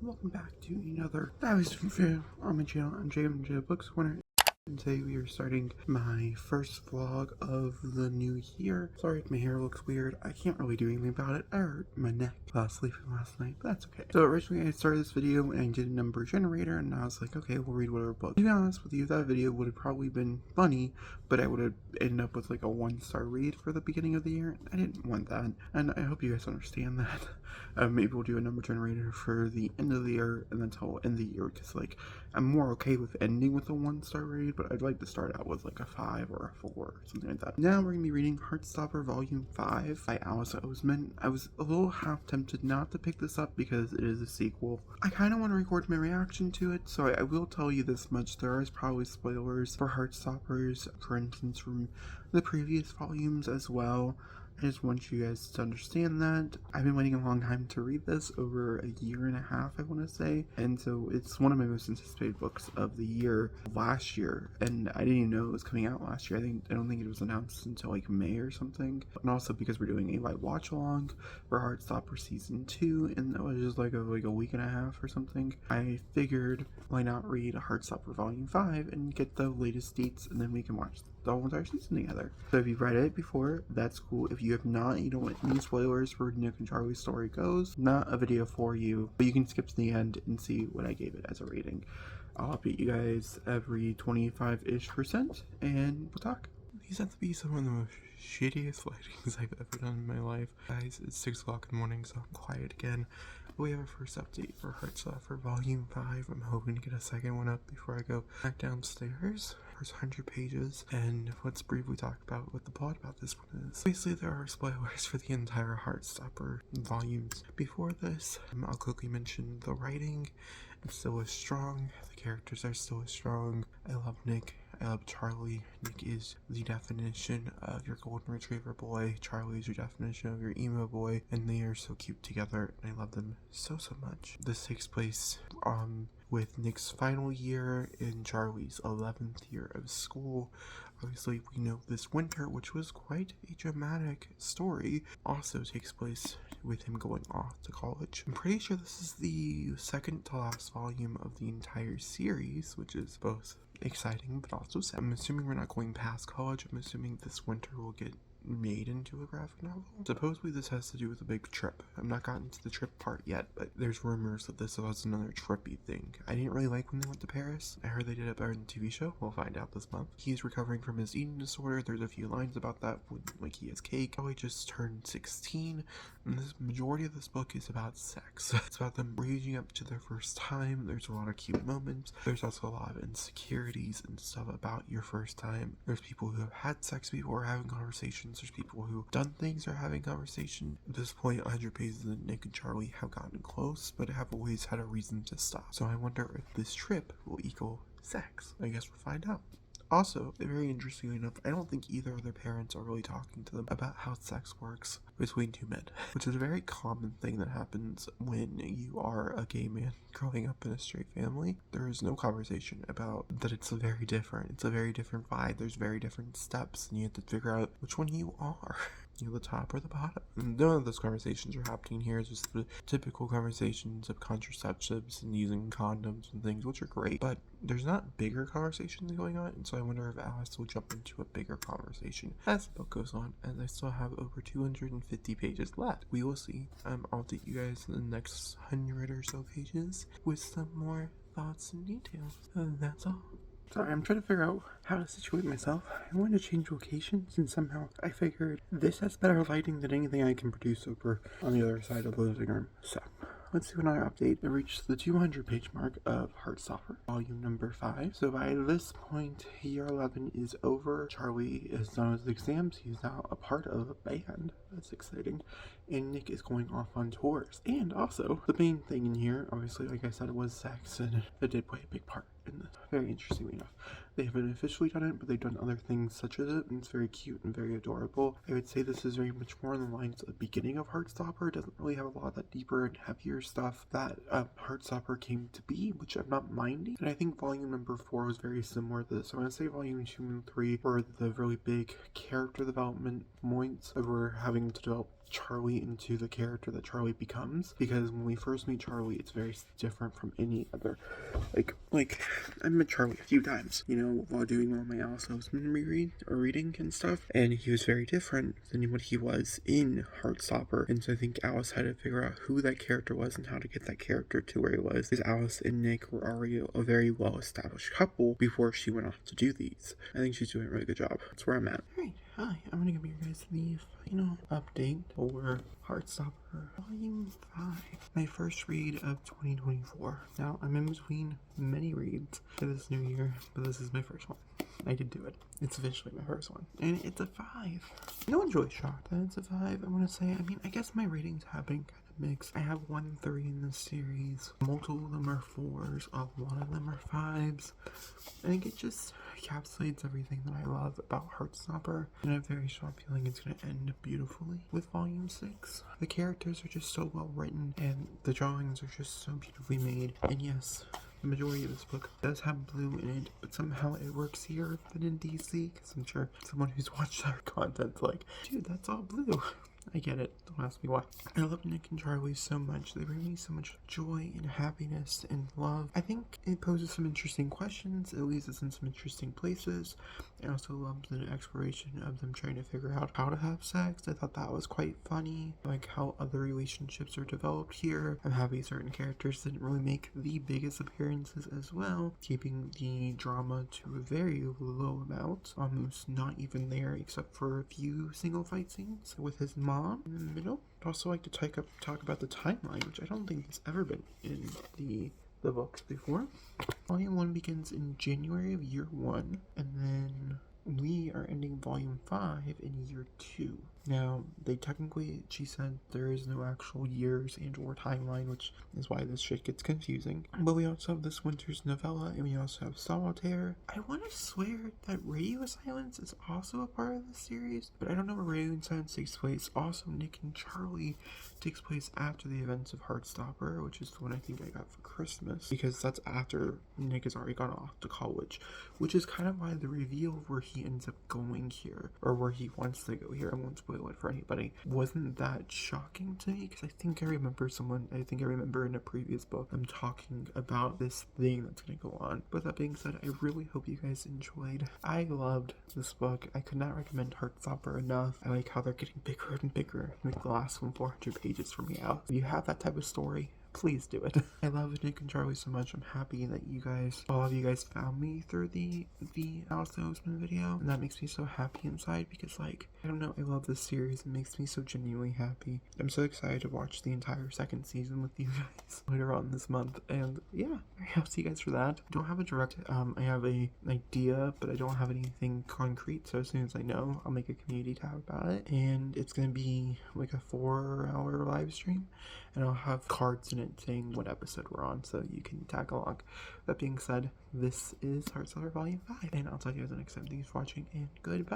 welcome back to another video on my channel. I'm Jay Books Corner, and today we are starting my first vlog of the new year. Sorry if my hair looks weird. I can't really do anything about it. I hurt my neck while sleeping last night, but that's okay. So originally I started this video and I did a number generator, and I was like, okay, we'll read whatever book. To be honest with you, that video would have probably been funny, but I would have ended up with like a 1-star read for the beginning of the year. I didn't want that, and I hope you guys understand that. Maybe we'll do a number generator for the end of the year, and that's how we'll end the year, because like I'm more okay with ending with a 1-star read, but I'd like to start out with like a 5 or a 4 or something like that. Now we're going to be reading Heartstopper Volume 5 by Alice Oseman. I was a little half tempted not to pick this up because it is a sequel. I kind of want to record my reaction to it, so I will tell you this much. There is probably spoilers for Heartstoppers, for instance, from the previous volumes as well. I just want you guys to understand that. I've been waiting a long time to read this, over a year and a half, I want to say, and so it's one of my most anticipated books of the year last year, and I didn't even know it was coming out last year. I don't think it was announced until like May or something, and also because we're doing a light watch along for Heartstopper Season 2, and that was just like a week and a half or something. I figured, why not read Heartstopper Volume 5 and get the latest dates, and then we can watch the whole entire season together. So if you've read it before, that's cool. If you have not, you don't want any spoilers for Nick and Charlie's story goes, not a video for you, but you can skip to the end and see what I gave it as a rating. I'll update you guys every 25-ish%, and we'll talk. These have to be some of the most shittiest lightings I've ever done in my life. Guys, it's 6 o'clock in the morning, so I'm quiet again. We have a first update for Heartstopper Volume 5. I'm hoping to get a second one up before I go back downstairs. First 100 pages, and let's briefly talk about what the plot about this one is. Basically, there are spoilers for the entire Heartstopper volumes. Before this, I'll quickly mention the writing. It's still as strong. The characters are still as strong. I love Nick. I love Charlie. Nick is the definition of your golden retriever boy. Charlie is your definition of your emo boy, and they are so cute together, and I love them so much. This takes place with Nick's final year in Charlie's 11th year of school. Obviously, we know this winter, which was quite a dramatic story, also takes place with him going off to college. I'm pretty sure this is the second to last volume of the entire series, which is both exciting but also sad. I'm assuming we're not going past college. I'm assuming this winter will get made into a graphic novel. Supposedly this has to do with a big trip. I've not gotten to the trip part yet, but there's rumors that this was another trippy thing. I didn't really like when they went to Paris. I heard they did it better in the TV show. We'll find out this month. He's recovering from his eating disorder. There's a few lines about that when like he has cake. Oh, he just turned 16, and this majority of this book is about sex. It's about them raging up to their first time. There's a lot of cute moments. There's also a lot of insecurities and stuff about your first time. There's people who have had sex before having conversations. There's people who've done things or having conversation. At this point, 100 pages of Nick and Charlie have gotten close, but have always had a reason to stop. So I wonder if this trip will equal sex. I guess we'll find out. Also, very interestingly enough, I don't think either of their parents are really talking to them about how sex works between two men, which is a very common thing that happens when you are a gay man growing up in a straight family. There is no conversation about that. It's a very different vibe. There's very different steps, and you have to figure out which one you are. You're the top or the bottom. And none of those conversations are happening here. It's just the typical conversations of contraceptives and using condoms and things, which are great, but there's not bigger conversations going on, and so I wonder if Alice will jump into a bigger conversation as the book goes on, and I still have over 250 pages left. We will see. I'll update you guys in the next 100 or so pages with some more thoughts and details. And that's all. Sorry, I'm trying to figure out how to situate myself. I wanted to change locations, and somehow I figured this has better lighting than anything I can produce over on the other side of the living room. So let's do another update. I reached the 200-page mark of Heartstopper, volume number 5. So by this point, year 11 is over. Charlie is done with his exams. He's now a part of a band. That's exciting. And Nick is going off on tours. And also, the main thing in here, obviously, like I said, was sex, and it did play a big part in this. Very interestingly enough. They haven't officially done it, but they've done other things such as it, and it's very cute and very adorable. I would say this is very much more on the lines of the beginning of Heartstopper. It doesn't really have a lot of that deeper and heavier stuff that Heartstopper came to be, which I'm not minding. And I think volume number 4 was very similar to this. So I'm going to say volume 2 and 3 were the really big character development points that we're having to develop Charlie into the character that Charlie becomes, because when we first meet Charlie, it's very different from any other. Like I met Charlie a few times, you know, while doing all my Alice Oseman reading and stuff, and he was very different than what he was in Heartstopper. And so I think Alice had to figure out who that character was and how to get that character to where he was, because Alice and Nick were already a very well-established couple before she went off to do these. I think she's doing a really good job. That's where I'm at. Alright, hi, I'm gonna give you guys the final update for Heartstopper Volume 5. My first read of 2024. Now, I'm in between many reads for this new year, but this is my first one. I did do it. It's officially my first one. And it's a 5. No one's really shocked that it's a 5, I want to say. I mean, I guess my ratings have been kind of mixed. I have 1 3 in this series. Multiple of them are 4s. A lot of them are 5s. I think it just encapsulates everything that I love about Heartstopper, and I have a very strong feeling it's going to end beautifully with Volume 6. The characters are just so well written, and the drawings are just so beautifully made. And yes, the majority of this book does have blue in it, but somehow it works here than in DC, because I'm sure someone who's watched our content's like, dude, that's all blue. I get it. Don't ask me why. I love Nick and Charlie so much. They bring me so much joy and happiness and love. I think it poses some interesting questions. It leads us in some interesting places. I also love the exploration of them trying to figure out how to have sex. I thought that was quite funny. Like how other relationships are developed here. I'm happy certain characters didn't really make the biggest appearances as well, keeping the drama to a very low amount. Almost not even there except for a few single fight scenes with his mom in the middle. I'd also like to talk about the timeline, which I don't think has ever been in the books before. Volume 1 begins in January of year 1, and then we are ending Volume 5 in year 2. Now, she said there is no actual years and or timeline, which is why this shit gets confusing. But we also have this winter's novella, and we also have Solitaire. I want to swear that Radio Silence is also a part of this series, but I don't know where Radio Silence takes place. Also, Nick and Charlie takes place after the events of Heartstopper, which is the one I think I got for Christmas, because that's after Nick has already gone off to college, which is kind of why the reveal of where he ends up going here, or where he wants to go here, I won't spoil it for anybody, wasn't that shocking to me, because I think I remember in a previous book I'm talking about this thing that's going to go on. But that being said, I really hope you guys enjoyed. I loved this book. I could not recommend Heartstopper enough. I like how they're getting bigger and bigger, make the last one 400 pages for me out. If you have that type of story, please do it. I love Nick and Charlie so much. I'm happy that all of you guys found me through the Alice Oseman video, and that makes me so happy inside, because like, I don't know, I love this series. It makes me so genuinely happy. I'm so excited to watch the entire second season with you guys later on this month, and yeah, I have to see you guys for that. I don't have a direct, I have an idea, but I don't have anything concrete, so as soon as I know, I'll make a community tab about it, and it's gonna be like a 4-hour live stream, and I'll have cards in it saying what episode we're on, so you can tag along. That being said, this is Heartstopper Volume 5, and I'll talk to you guys next time. Thanks for watching, and goodbye.